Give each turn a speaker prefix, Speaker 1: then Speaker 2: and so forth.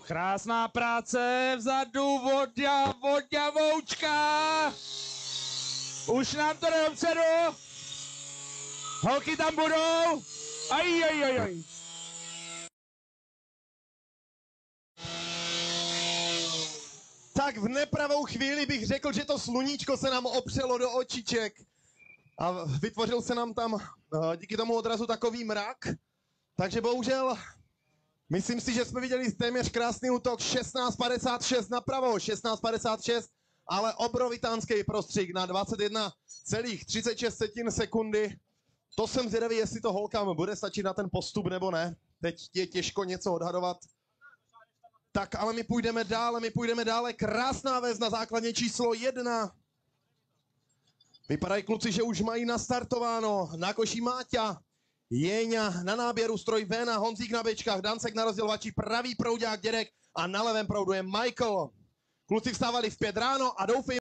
Speaker 1: Krásná práce vzadu, Vodňavoučka. Už nám to jde dopředu. Holky tam budou. Aj.
Speaker 2: Tak v nepravou chvíli bych řekl, že to sluníčko se nám opřelo do očiček a vytvořil se nám tam díky tomu odrazu takový mrak. Takže bohužel, myslím si, že jsme viděli téměř krásný útok 16.56 napravo, 16.56, ale obrovitánský prostřih na 21,36 sekundy. To jsem zvědavý, jestli to holkám bude stačit na ten postup nebo ne. Teď je těžko něco odhadovat. Tak, ale my půjdeme dále. Krásná vez na základně číslo 1. Vypadají kluci, že už mají nastartováno. Na koši Máťa, Jéňa na náběru, stroj Véna, Honzík na bečkách, Dancek na rozdělovači, pravý proudák Dědek a na levém proudu je Michael. Kluci vstávali v 5 ráno a doufají,